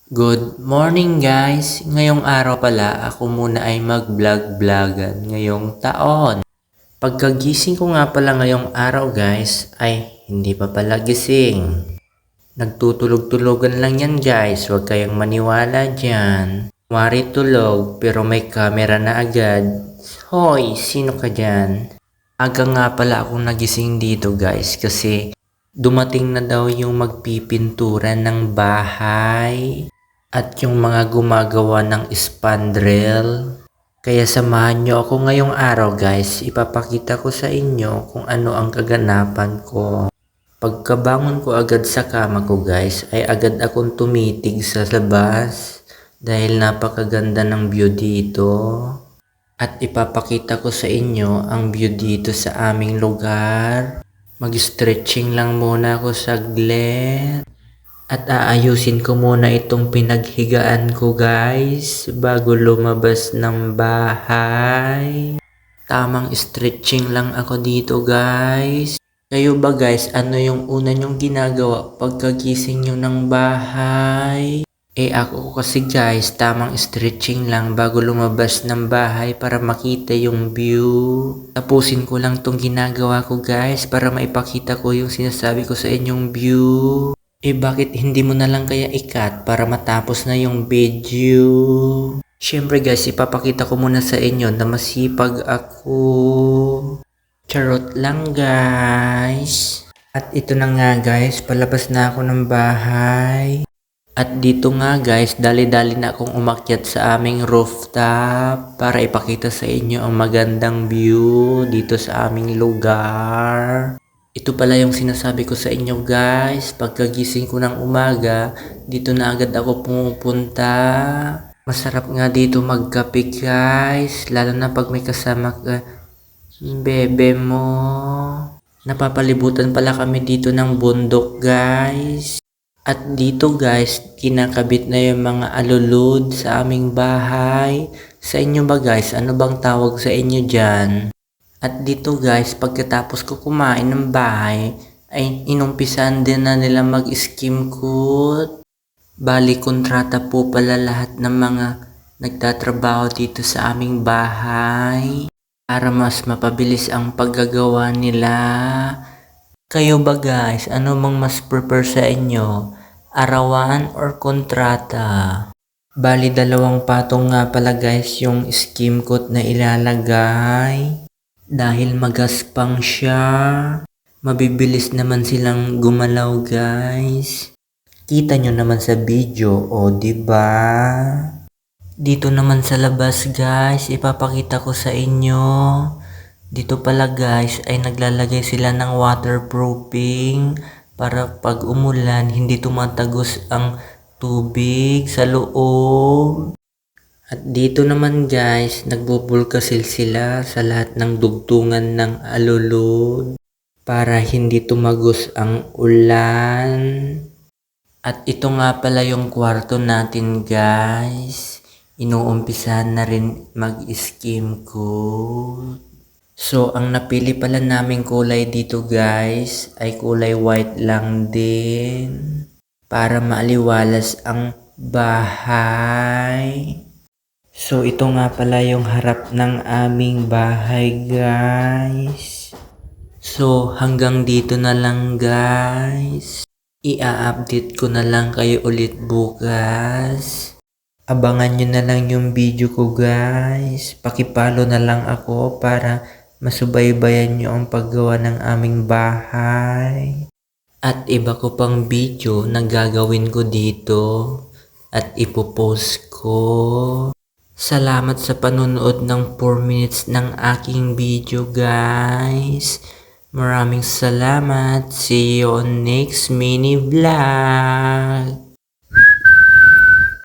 Good morning guys! Ngayong araw pala ako muna ay mag-vlog-vlogan ngayong taon. Pagkagising ko nga pala ngayong araw guys ay hindi pa pala gising. Nagtutulog-tulogan lang yan guys, huwag kayong maniwala dyan. Wari tulog pero may camera na agad. Hoy, sino ka dyan? Aga nga pala akong nagising dito guys kasi dumating na daw yung magpipintura ng bahay at yung mga gumagawa ng spandrel. Kaya samahan nyo ako ngayong araw guys, ipapakita ko sa inyo kung ano ang kaganapan ko. Pagkabangon ko agad sa kama ko guys, ay agad akong tumitig sa labas dahil napakaganda ng view dito. At ipapakita ko sa inyo ang view dito sa aming lugar. Mag-stretching lang muna ako saglit. At aayusin ko muna itong pinaghigaan ko guys bago lumabas ng bahay. Tamang stretching lang ako dito guys. Kayo ba guys, ano yung una nyong ginagawa pagkagising nyo ng bahay? Ako kasi guys, tamang stretching lang bago lumabas ng bahay para makita yung view. Tapusin ko lang tong ginagawa ko guys para maipakita ko yung sinasabi ko sa inyong view. Bakit hindi mo na lang kaya ikat para matapos na yung video? Syempre guys, ipapakita ko muna sa inyo na masipag ako. Charot lang guys. At ito na nga guys, palabas na ako ng bahay. At dito nga guys, dali-dali na akong umakyat sa aming rooftop para ipakita sa inyo ang magandang view dito sa aming lugar. Ito pala yung sinasabi ko sa inyo guys, pagkagising ko ng umaga, dito na agad ako pumupunta. Masarap nga dito magkape guys, lalo na pag may kasama ka, bebe mo. Napapalibutan pala kami dito ng bundok guys. At dito guys, kinakabit na yung mga alulod sa aming bahay. Sa inyo ba guys, ano bang tawag sa inyo dyan? At dito guys, pagkatapos ko kumain ng bahay, ay inumpisan din na nila mag-skim coat. Bali, kontrata po pala lahat ng mga nagtatrabaho dito sa aming bahay para mas mapabilis ang paggagawa nila. Kayo ba guys, ano bang mas prefer sa inyo? Arawan or kontrata? Bali, dalawang patong nga pala guys yung skim coat na ilalagay. Dahil magaspang siya, mabibilis naman silang gumalaw guys. Kita nyo naman sa video, o diba? Dito naman sa labas guys, ipapakita ko sa inyo. Dito pala guys ay naglalagay sila ng waterproofing para pag umulan hindi tumatagos ang tubig sa loob. At dito naman guys, nagbubulkasil sila sa lahat ng dugtungan ng alulod para hindi tumagos ang ulan. At ito nga pala yung kwarto natin guys. Inuumpisahan na rin mag-skim coat. So, ang napili pala naming kulay dito guys ay kulay white lang din para maaliwalas ang bahay. So, ito nga pala yung harap ng aming bahay guys. So, hanggang dito na lang guys. Ia-update ko na lang kayo ulit bukas. Abangan nyo na lang yung video ko guys. Pakipalo na lang ako para masubaybayan nyo ang paggawa ng aming bahay. At iba ko pang video na gagawin ko dito at ipopost ko. Salamat sa panonood ng 4 minutes ng aking video guys. Maraming salamat. See you on next mini vlog.